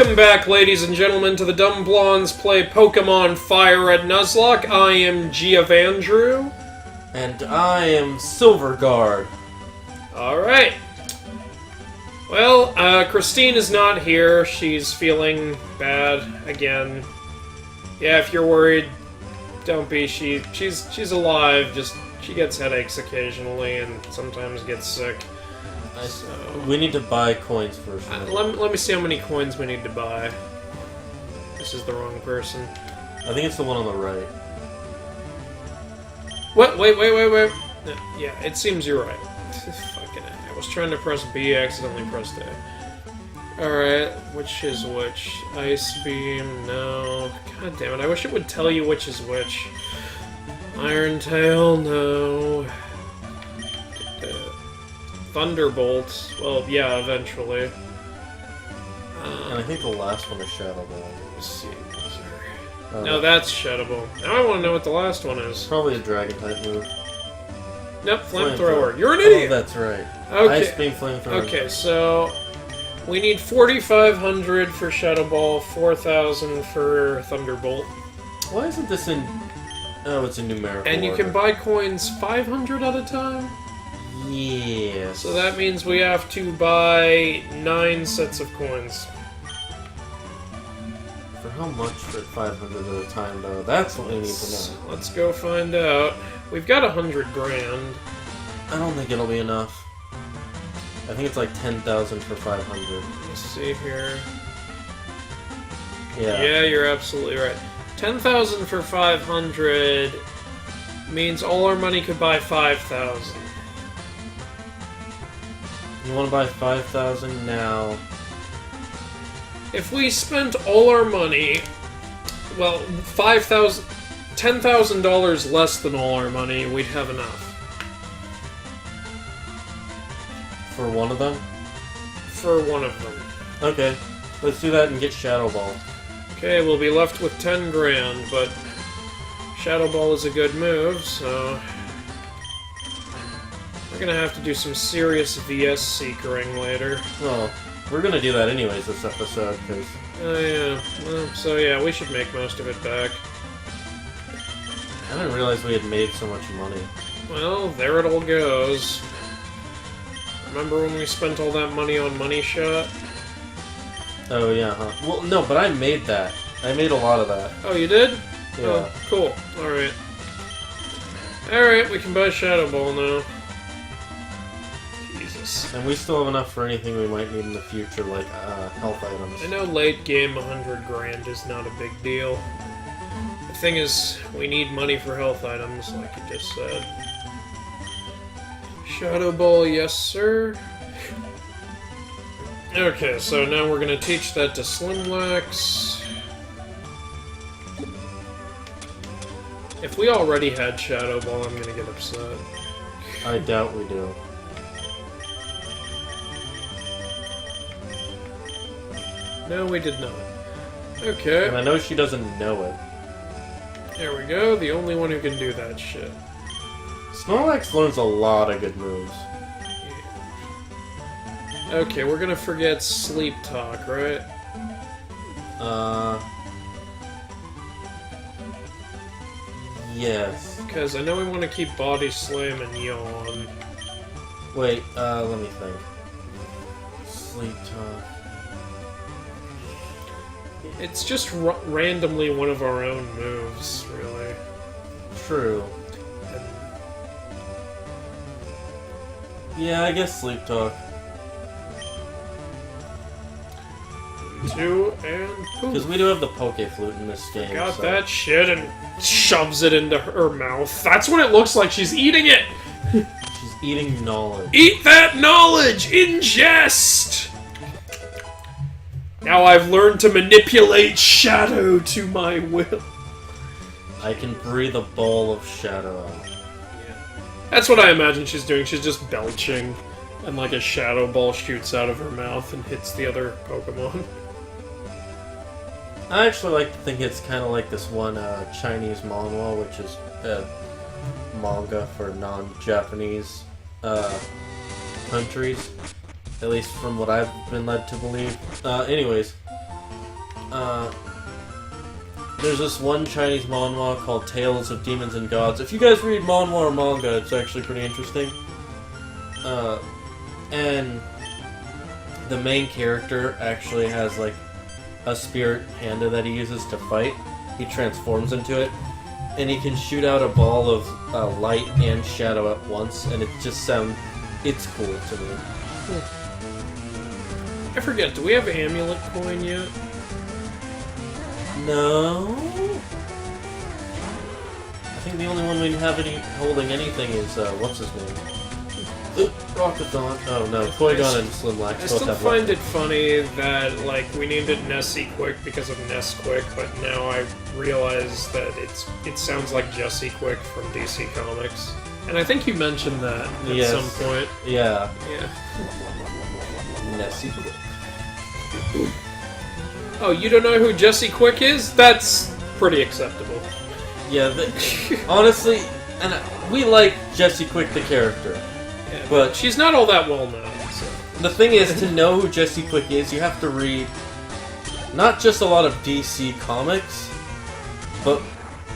Welcome back, ladies and gentlemen, to the Dumb Blondes Play Pokemon Fire Red Nuzlocke. I am Giovandrew. And I am Silverguard. Alright. Well, Christine is not here. She's feeling bad again. Yeah, if you're worried, don't be. She's alive, just she gets headaches occasionally and sometimes gets sick. We need to buy coins first. Let me see how many coins we need to buy. This is the wrong person. I think it's the one on the right. What? Wait. No, yeah, it seems you're right. Fucking A. I was trying to press B, accidentally pressed A. Alright, which is which? Ice Beam, no. God damn it, I wish it would tell you which is which. Iron Tail, no. Thunderbolt, well, yeah, eventually. And I think the last one is Shadow Ball. Let's see. No, that's Shadow Ball. Now I want to know what the last one is. Probably a Dragon-type move. Nope, Flamethrower. You're an idiot! Oh, that's right. Okay. Ice Beam, Flamethrower. Okay, so we need 4,500 for Shadow Ball, 4,000 for Thunderbolt. Why isn't this in... Oh, it's in numerical And you order. can buy coins 500 at a time? Yes. So that means we have to buy 9 sets of coins. For how much for 500 at a time, though? That's what we need to know. Let's go find out. We've got 100 grand. I don't think it'll be enough. I think it's like 10,000 for 500. Let's see here. Yeah. Yeah, you're absolutely right. 10,000 for 500 means all our money could buy 5,000. You want to buy 5,000 now? If we spent all our money, well, $10,000 less than all our money, we'd have enough. For one of them? For one of them. Okay. Let's do that and get Shadow Ball. Okay, we'll be left with 10 grand, but Shadow Ball is a good move, so we're gonna have to do some serious VS Seekering later. Well, we're gonna do that anyways this episode, because... Oh yeah, well, so yeah, we should make most of it back. I didn't realize we had made so much money. Well, there it all goes. Remember when we spent all that money on Money Shot? Oh yeah, huh? Well, no, but I made that. I made a lot of that. Oh, you did? Yeah. Oh, cool. Alright. Alright, we can buy Shadow Ball now. Jesus. And we still have enough for anything we might need in the future, like health items. I know late game 100 grand is not a big deal. The thing is, we need money for health items, like you just said. Shadow Ball, yes sir. Okay, so now we're gonna teach that to Slimlax. If we already had Shadow Ball, I'm gonna get upset. I doubt we do. No, we did not. Okay. And I know she doesn't know it. There we go, the only one who can do that shit. Snorlax learns a lot of good moves. Okay, we're gonna forget Sleep Talk, right? Yes. Because I know we want to keep Body Slam and Yawn. Wait, let me think. Sleep Talk. It's just randomly one of our own moves, really. True. Yeah, I guess Sleep Talk. 2 and poof. Because we do have the Poke Flute in this game. Got so. that shit and shoves it into her mouth. That's what it looks like. She's eating it. She's eating knowledge. Eat that knowledge! Ingest! Now I've learned to manipulate Shadow to my will. I can breathe a ball of shadow out. That's what I imagine she's doing. She's just belching, and like a shadow ball shoots out of her mouth and hits the other Pokemon. I actually like to think it's kind of like this one Chinese manhwa, which is manga for non-Japanese countries. At least from what I've been led to believe. Anyways, there's this one Chinese manhwa called Tales of Demons and Gods. If you guys read manhwa or manga, it's actually pretty interesting. And the main character actually has like a spirit panda that he uses to fight. He transforms into it, and he can shoot out a ball of light and shadow at once, and it's cool to me. I forget, do we have amulet coin yet? No. I think the only one we have holding anything is what's his name? Rockethon. Oh no, Qui-Gon and Slimlax. I still find it funny that like we named it Nessie Quick because of Nesquik, but now I realize that it sounds like Jesse Quick from DC Comics, and I think you mentioned that at some point. Yeah. Yeah. Nessie Quick. Oh, you don't know who Jesse Quick is? That's pretty acceptable. Yeah, honestly, and we like Jessie Quick the character. Yeah, but she's not all that well known. So. The thing is, to know who Jessie Quick is, you have to read not just a lot of DC comics, but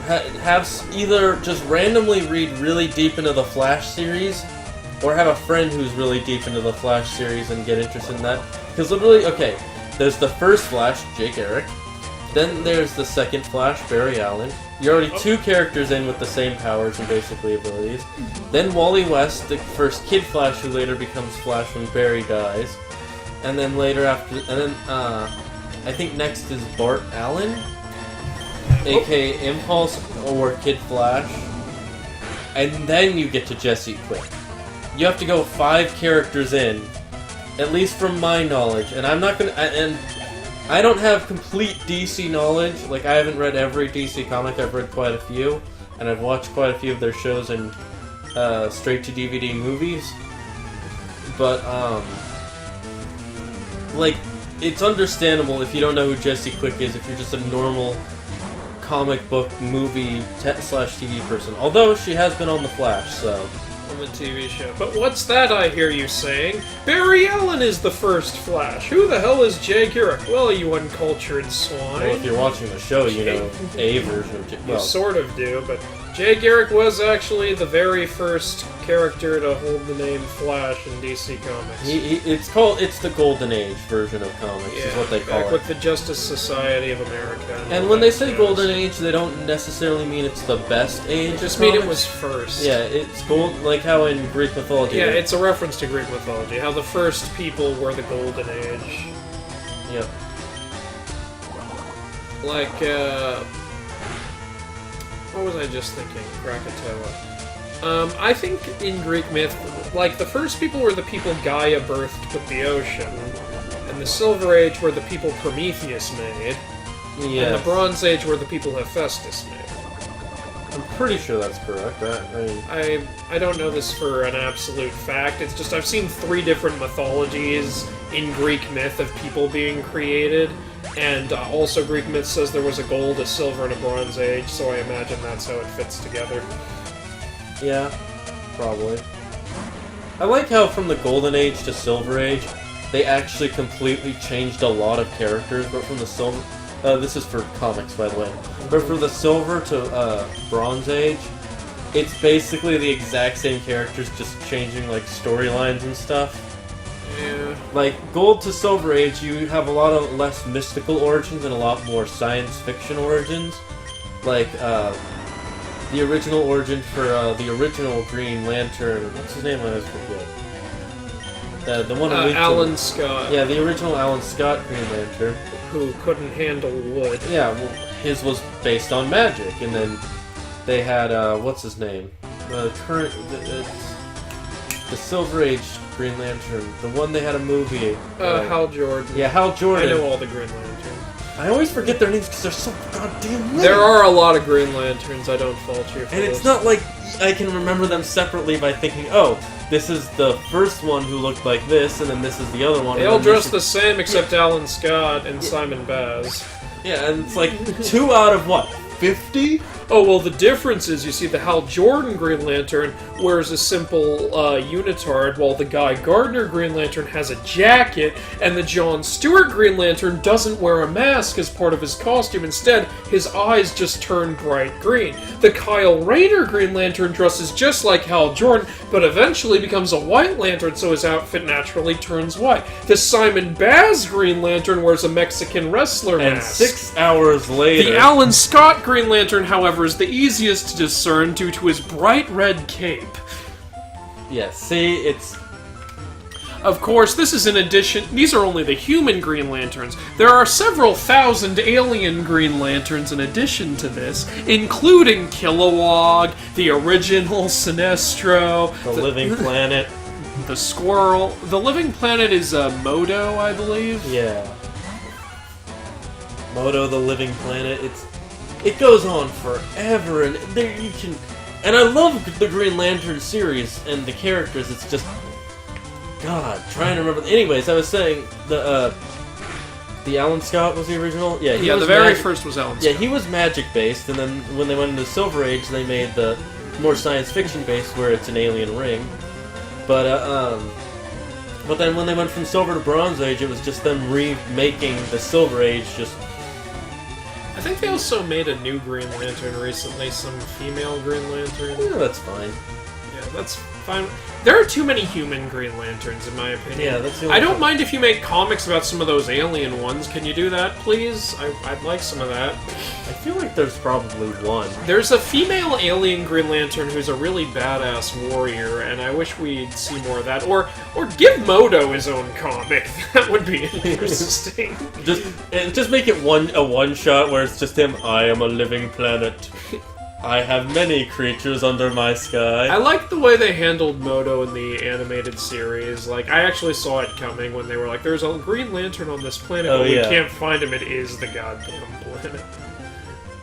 have either just randomly read really deep into the Flash series, or have a friend who's really deep into the Flash series and get interested in that. Because literally, okay, there's the first Flash, Jake Eric. Then there's the second Flash, Barry Allen. You're already two characters in with the same powers and basically abilities. Then Wally West, the first Kid Flash, who later becomes Flash when Barry dies. And then I think next is Bart Allen, aka Impulse or Kid Flash. And then you get to Jessie Quick. You have to go 5 characters in, at least from my knowledge. And I'm not gonna. And I don't have complete DC knowledge. Like, I haven't read every DC comic. I've read quite a few, and I've watched quite a few of their shows and straight-to-DVD movies. But, like, it's understandable if you don't know who Jessie Quick is, if you're just a normal comic book movie slash TV person. Although, she has been on The Flash, so... On the TV show. But what's that I hear you saying? Barry Allen is the first Flash. Who the hell is Jay Garrick? Well, you uncultured swine. Well, if you're watching the show, you know a version of Jay. You sort of do, but Jay Garrick was actually the very first character to hold the name Flash in DC Comics. It's the Golden Age version of comics, is what they call back it. with the Justice Society of America. And when they say Golden Age, they don't necessarily mean it's the best age. It just mean it was first. Yeah, it's gold, like how in Greek mythology. Yeah, it's a reference to Greek mythology, how the first people were the Golden Age. Yep. Like, what was I just thinking? Krakatoa. I think in Greek myth, like, the first people were the people Gaia birthed with the ocean, and the Silver Age were the people Prometheus made, and the Bronze Age were the people Hephaestus made. I'm pretty sure that's correct. I don't know this for an absolute fact, it's just I've seen 3 different mythologies in Greek myth of people being created, and also Greek myth says there was a gold, a silver, and a bronze age, so I imagine that's how it fits together. Yeah, probably. I like how from the Golden Age to Silver Age, they actually completely changed a lot of characters, but from the Silver... this is for comics, by the way. But for the Silver to Bronze Age, it's basically the exact same characters, just changing, like, storylines and stuff. Yeah. Like, Gold to Silver Age, you have a lot of less mystical origins and a lot more science fiction origins. Like, the original origin for the original Green Lantern... What's his name? I always forget. The one Alan Scott. Yeah, the original Alan Scott Green Lantern. Who couldn't handle wood. Yeah, well, his was based on magic, and then they had, what's his name? The Silver Age Green Lantern, the one they had a movie. Hal Jordan. Yeah, Hal Jordan. I know all the Green Lanterns. I always forget their names because they're so goddamn many. There are a lot of Green Lanterns, I don't fault you for And it's not like I can remember them separately by thinking, oh, this is the first one who looked like this, and then this is the other one. They all dress the same except Alan Scott and Simon Baz. Yeah, and it's like 2 out of what, 50? oh, well, the difference is, you see, the Hal Jordan Green Lantern wears a simple unitard, while the Guy Gardner Green Lantern has a jacket, and the John Stewart Green Lantern doesn't wear a mask as part of his costume. Instead, his eyes just turn bright green. The Kyle Rayner Green Lantern dresses just like Hal Jordan, but eventually becomes a White Lantern, so his outfit naturally turns white. The Simon Baz Green Lantern wears a Mexican wrestler And mask. 6 hours later... The Alan Scott Green Lantern, however, is the easiest to discern due to his bright red cape. Yeah, see, it's... Of course, this is in addition... These are only the human Green Lanterns. There are several thousand alien Green Lanterns in addition to this, including Kilowog, the original Sinestro... The Living Planet. The Squirrel... The Living Planet is Modo, I believe? Yeah. Modo, the Living Planet, it goes on forever, and there you can... And I love the Green Lantern series, and the characters, it's just... God, trying to remember... Anyways, I was saying, the Alan Scott was the original? Yeah, Yeah, the very first was Alan Scott. Yeah, he was magic-based, and then when they went into Silver Age, they made the more science fiction-based, where it's an alien ring. But then when they went from Silver to Bronze Age, it was just them remaking the Silver Age, just... I think they also made a new Green Lantern recently, some female Green Lantern. Yeah, that's fine. Yeah, that's fine. There are too many human Green Lanterns, in my opinion. Yeah, that's the only I don't thing. mind if you make comics about some of those alien ones. Can you do that, please? I'd like some of that. I feel like there's probably one. There's a female alien Green Lantern who's a really badass warrior, and I wish we'd see more of that. Or give Modo his own comic. That would be interesting. Just make it a one shot where it's just him. I am a living planet. I have many creatures under my sky. I like the way they handled Modo in the animated series. Like, I actually saw it coming when they were like, there's a Green Lantern on this planet, but we can't find him. It is the goddamn planet.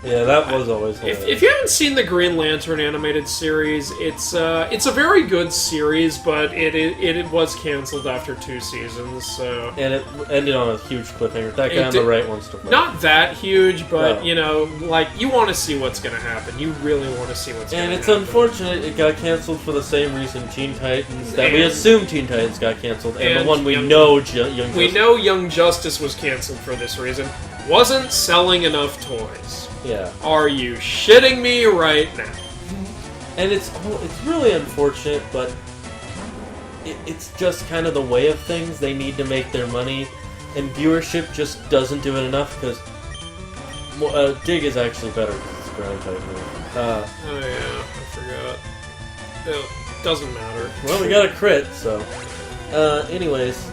Yeah, that was always hilarious. If you haven't seen the Green Lantern animated series, it's a very good series, but it was canceled after 2 seasons, so... And it ended on a huge cliffhanger. That guy on the right wants to play. Not that huge, but, No. you know, like, you want to see what's going to happen. You really want to see what's going to And happen. it's unfortunate it got canceled for the same reason Teen Titans, that we assume Teen Titans got canceled, and the one we know Young Justice. We know Young Justice was canceled for this reason. Wasn't selling enough toys. Yeah. Are you shitting me right now? And it's really unfortunate, but it's just kind of the way of things. They need to make their money, and viewership just doesn't do it enough, because Dig is actually better because it's ground type move. Oh yeah, I forgot. It doesn't matter. Well, we got a crit, so... anyways...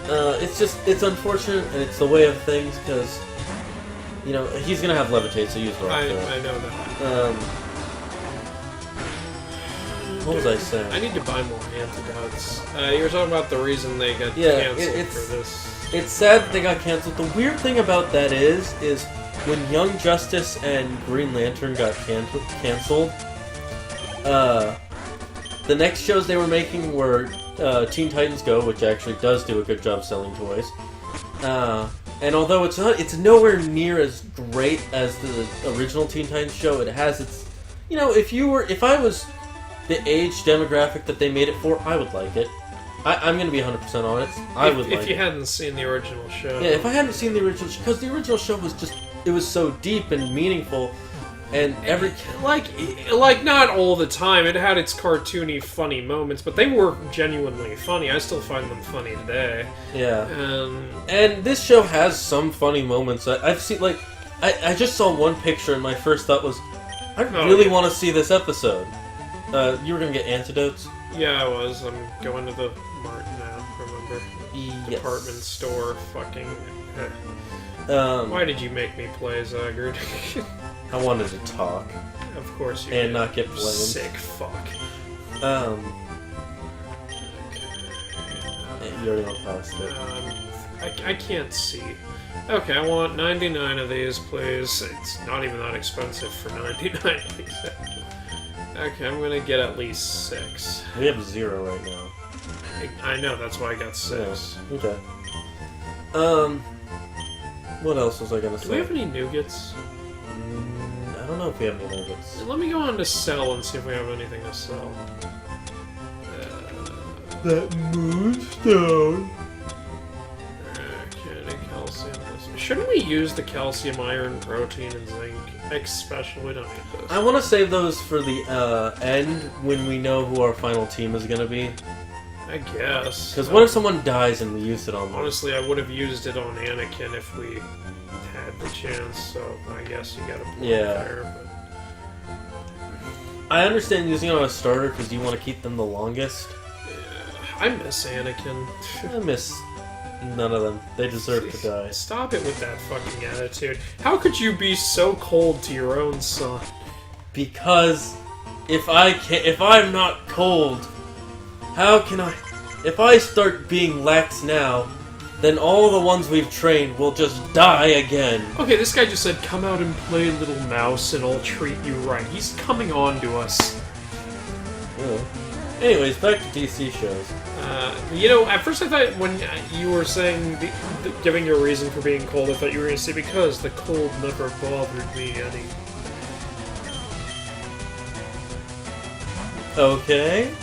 it's unfortunate, and it's the way of things, because... You know, he's gonna have levitate, so use rock. I know that. What was I saying? I need to buy more antidotes. You were talking about the reason they got canceled for this. It's sad that they got canceled. The weird thing about that is when Young Justice and Green Lantern got canceled, the next shows they were making were Teen Titans Go, which actually does do a good job selling toys. And although it's nowhere near as great as the original Teen Titans show, it has its... You know, if I was the age demographic that they made it for, I would like it. I'm going to be 100% honest. I would like it. If you hadn't seen the original show. Yeah, if I hadn't seen the original show, because the original show was just... It was so deep and meaningful, and every... Like, not all the time. It had its cartoony, funny moments, but they were genuinely funny. I still find them funny today. Yeah. And this show has some funny moments. I've seen, like... I just saw one picture, and my first thought was, I really want to see this episode. You were going to get antidotes? Yeah, I was. I'm going to the mart now, remember? Yes. Department store, fucking... Why did you make me play, Zygert? I wanted to talk. Of course you and did. not get blamed. Sick fuck. You already went past it. I can't see. Okay, I want 99 of these, please. It's not even that expensive for 99 of these. Okay, I'm gonna get at least 6. We have 0 right now. I know, that's why I got 6. Yeah. Okay. What else was I gonna say? Do we have any nougats? I don't know know if we have any nuggets. Let me go on to sell and see if we have anything to sell. That moonstone. Okay, calcium. Shouldn't we use the calcium, iron, protein, and zinc? Especially, we don't need those. I want to save those for the end when we know who our final team is going to be. I guess. Because what if someone dies and we used it on them? Honestly, I would have used it on Anakin if we had the chance, so I guess you gotta play there. But... I understand using it on a starter because you want to keep them the longest. Yeah, I miss Anakin. I miss none of them. They deserve to die. Stop it with that fucking attitude. How could you be so cold to your own son? Because if I'm not cold, how can I... If I start being lax now, then all the ones we've trained will just die again. Okay, this guy just said, come out and play, little mouse, and I'll treat you right. He's coming on to us. Yeah. Anyways, back to DC shows. You know, at first I thought when you were saying, giving your reason for being cold, I thought you were going to say, because the cold never bothered me any. Okay.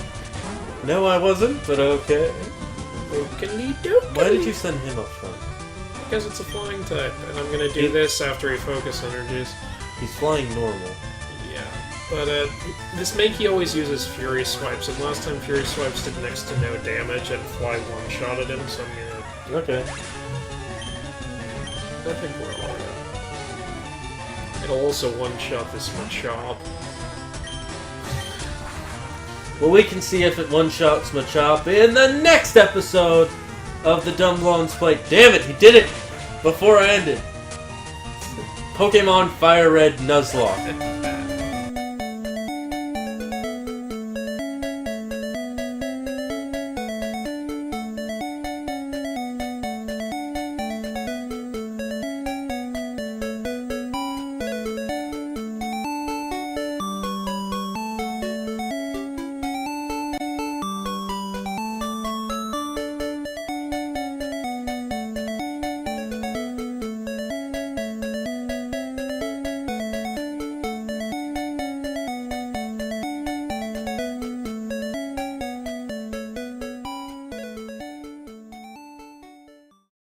No, I wasn't, but okay. Why did you send him up front? Because it's a flying type, and I'm gonna do this after he focus energies. He's flying normal. Yeah, but this Mankey always uses Fury Swipes, and last time Fury Swipes did next to no damage and Fly one-shotted him, so I'm gonna... Okay. I think we're alright. It'll also one-shot this Machop. Well, we can see if it one-shots Machop in the next episode of the Dumb Blondes Play. Damn it, he did it before I ended. Pokemon Fire Red Nuzlocke.